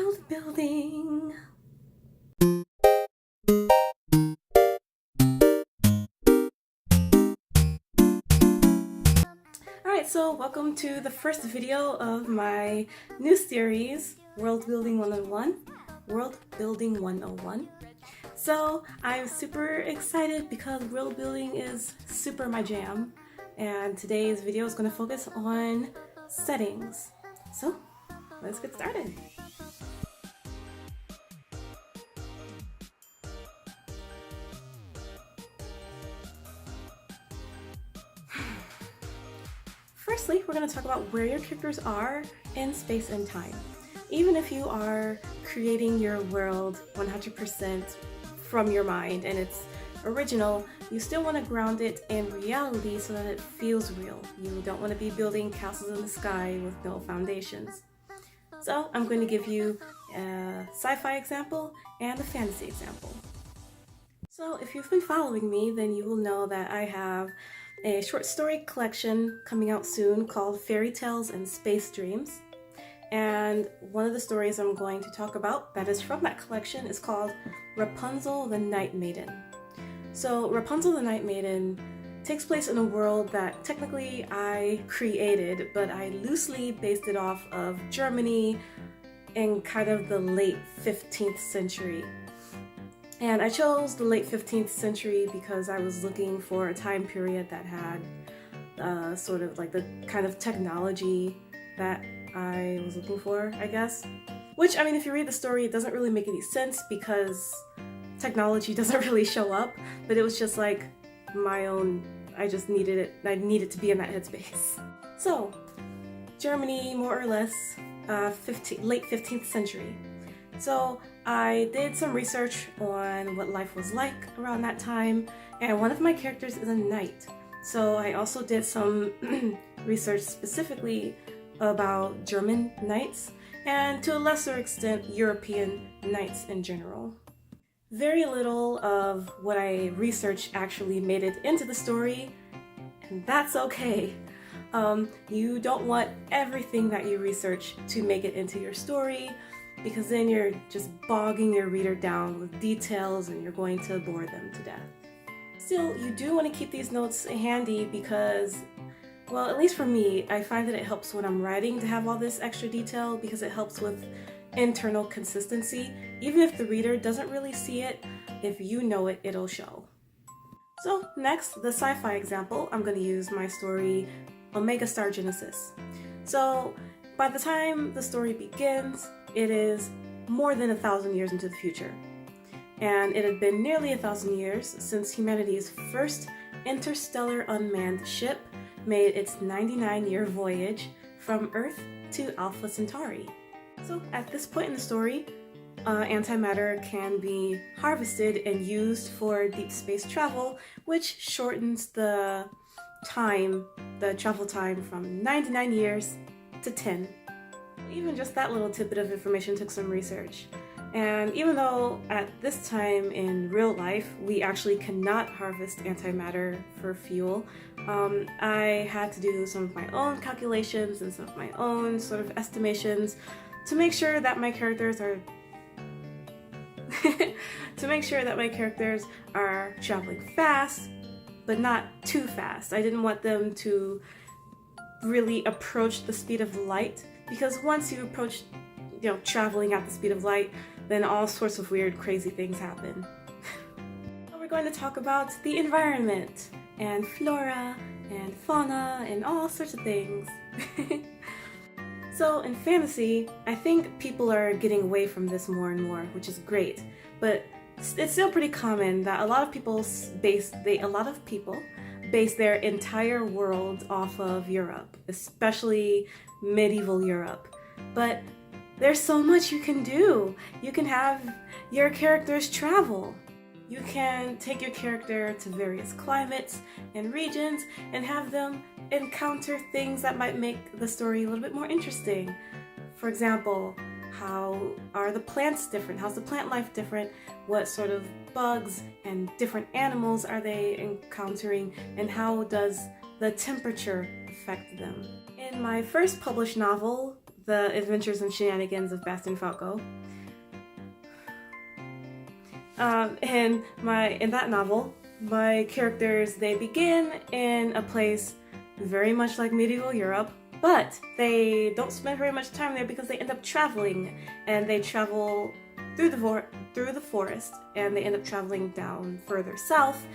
World building. Alright, so welcome to the first video of my new series, Worldbuilding 101, Worldbuilding 101. So I'm super excited because world building is super my jam, and today's video is going to focus on settings. So let's get started. Firstly, we're going to talk about where your characters are in space and time. Even if you are creating your world 100% from your mind and it's original, you still want to ground it in reality so that it feels real. You don't want to be building castles in the sky with no foundations. So I'm going to give you a sci-fi example and a fantasy example. So if you've been following me, then you will know that I have a short story collection coming out soon called Fairy Tales and Space Dreams. And one of the stories I'm going to talk about that is from that collection is called Rapunzel the Night Maiden. So Rapunzel the Night Maiden takes place in a world that technically I created, but I loosely based it off of Germany in kind of the late 15th century. And I chose the late 15th century because I was looking for a time period that had sort of like the kind of technology that I was looking for, I guess. Which, I mean, if you read the story, it doesn't really make any sense because technology doesn't really show up, but it was just like my own, I just needed it, I needed to be in that headspace. So, Germany, more or less, late 15th century. So I did some research on what life was like around that time, and one of my characters is a knight. So I also did some research specifically about German knights, and to a lesser extent, European knights in general. Very little of what I researched actually made it into the story, and that's okay. You don't want everything that you research to make it into your story, because then you're just bogging your reader down with details and you're going to bore them to death. Still, you do want to keep these notes handy because, well, at least for me, I find that it helps when I'm writing to have all this extra detail because it helps with internal consistency. Even if the reader doesn't really see it, if you know it, it'll show. So next, the sci-fi example, I'm going to use my story Omega Star Genesis. So by the time the story begins, it is more than 1,000 years into the future. And it had been nearly 1,000 years since humanity's first interstellar unmanned ship made its 99-year voyage from Earth to Alpha Centauri. So at this point in the story, antimatter can be harvested and used for deep space travel, which shortens the travel time from 99 years to 10. Even just that little tidbit of information took some research. And even though at this time in real life we actually cannot harvest antimatter for fuel, I had to do some of my own calculations and some of my own sort of estimations to make sure that my characters are traveling fast, but not too fast. I didn't want them to really approach the speed of light, because once you approach, traveling at the speed of light, then all sorts of weird, crazy things happen. So we're going to talk about the environment and flora and fauna and all sorts of things. So in fantasy, I think people are getting away from this more and more, which is great. But it's still pretty common that a lot of people base their entire world off of Europe, especially medieval Europe. But there's so much you can do. You can have your characters travel. You can take your character to various climates and regions and have them encounter things that might make the story a little bit more interesting. For example, how are the plants different? How's the plant life different? What sort of bugs and different animals are they encountering? And how does the temperature affect them? In my first published novel, the adventures and shenanigans of Bastian Falco. In that novel, my characters, they begin in a place very much like medieval Europe, but they don't spend very much time there because they end up traveling, and they travel through the forest, and they end up traveling down further south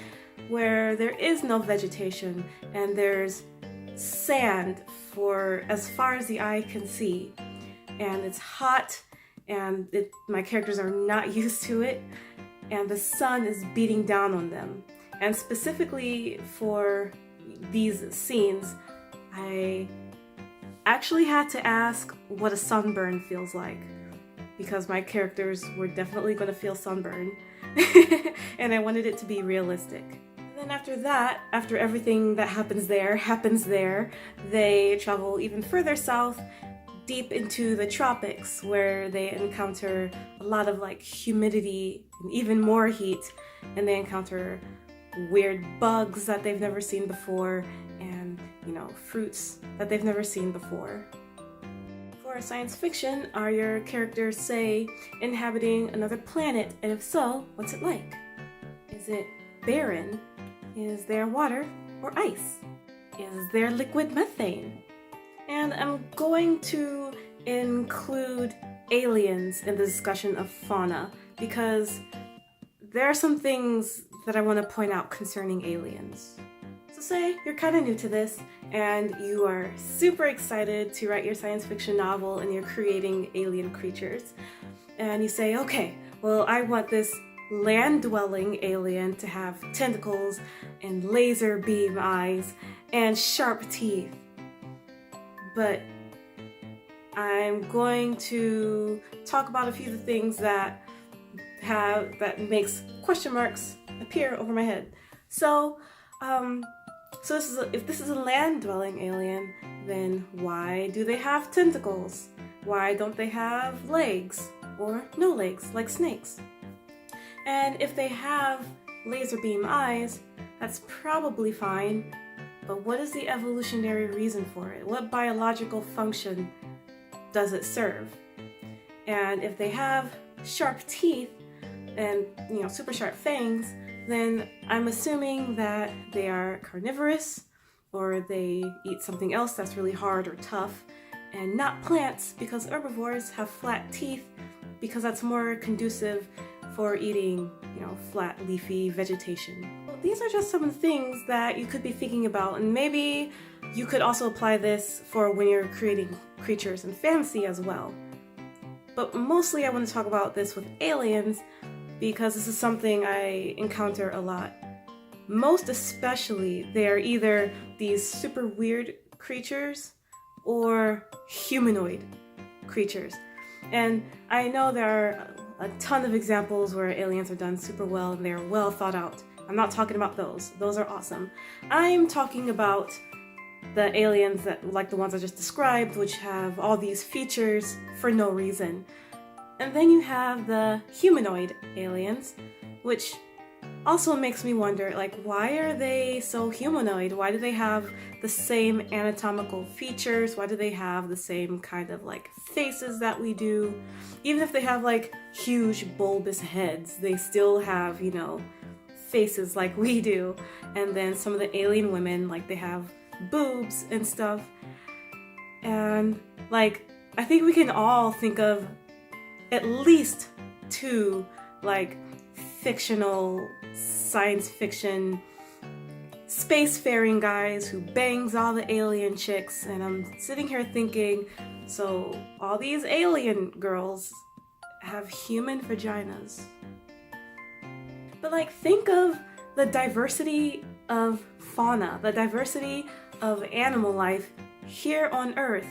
where there is no vegetation and there's sand for as far as the eye can see, and it's hot, and my characters are not used to it, and the sun is beating down on them. And specifically for these scenes, I actually had to ask what a sunburn feels like, because my characters were definitely going to feel sunburn and I wanted it to be realistic. And then after that, after everything that happens there, they travel even further south, deep into the tropics, where they encounter a lot of like humidity and even more heat, and they encounter weird bugs that they've never seen before, and fruits that they've never seen before. For science fiction, are your characters, say, inhabiting another planet, and if so, what's it like? Is it barren? Is there water or ice? Is there liquid methane? And I'm going to include aliens in the discussion of fauna, because there are some things that I want to point out concerning aliens. So say you're kind of new to this and you are super excited to write your science fiction novel and you're creating alien creatures. And you say, okay, well, I want this land-dwelling alien to have tentacles and laser beam eyes and sharp teeth. But I'm going to talk about a few of the things that makes question marks appear over my head. So if this is a land-dwelling alien, then why do they have tentacles? Why don't they have legs or no legs like snakes? And if they have laser beam eyes, that's probably fine, but what is the evolutionary reason for it? What biological function does it serve? And if they have sharp teeth and super sharp fangs, then I'm assuming that they are carnivorous, or they eat something else that's really hard or tough, and not plants, because herbivores have flat teeth because that's more conducive for eating, flat leafy vegetation. Well, these are just some of the things that you could be thinking about, and maybe you could also apply this for when you're creating creatures in fantasy as well. But mostly I want to talk about this with aliens, because this is something I encounter a lot. Most especially, they're either these super weird creatures or humanoid creatures. And I know there are a ton of examples where aliens are done super well and they're well thought out. I'm not talking about those. Those are awesome. I'm talking about the aliens that, like the ones I just described, which have all these features for no reason. And then you have the humanoid aliens, which also makes me wonder, like, why are they so humanoid? Why do they have the same anatomical features? Why do they have the same kind of like faces that we do? Even if they have like huge bulbous heads, they still have, faces like we do. And then some of the alien women, like, they have boobs and stuff. And like, I think we can all think of at least two like fictional science fiction spacefaring guys who bangs all the alien chicks, and I'm sitting here thinking, so all these alien girls have human vaginas. But like, think of the diversity of fauna, the diversity of animal life here on Earth.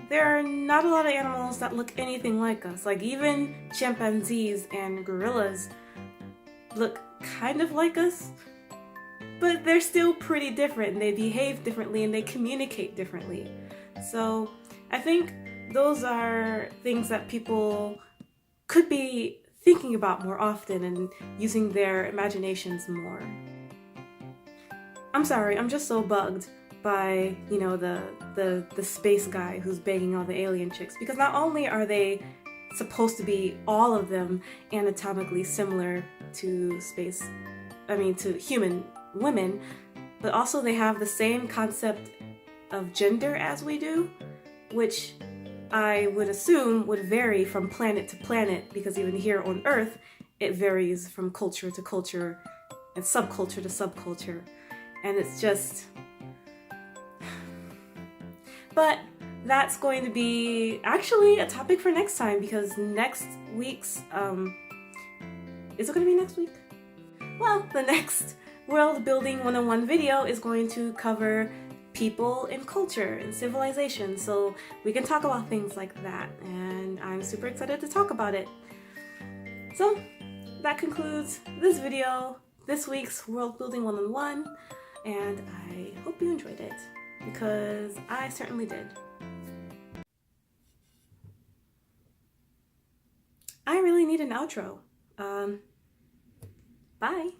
There are not a lot of animals that look anything like us. Like, even chimpanzees and gorillas look kind of like us, but they're still pretty different, and they behave differently, and they communicate differently. So I think those are things that people could be thinking about more often and using their imaginations more. I'm sorry, I'm just so bugged. by, you know, the space guy who's banging all the alien chicks, because not only are they supposed to be, all of them, anatomically similar to to human women, but also they have the same concept of gender as we do, which I would assume would vary from planet to planet, because even here on Earth it varies from culture to culture and subculture to subculture, and it's just... But that's going to be actually a topic for next time, because next week's is it going to be next week? Well, the next World Building 101 video is going to cover people and culture and civilization, so we can talk about things like that, and I'm super excited to talk about it. So that concludes this video, this week's World Building 101, and I hope you enjoyed it, because I certainly did. I really need an outro. Bye.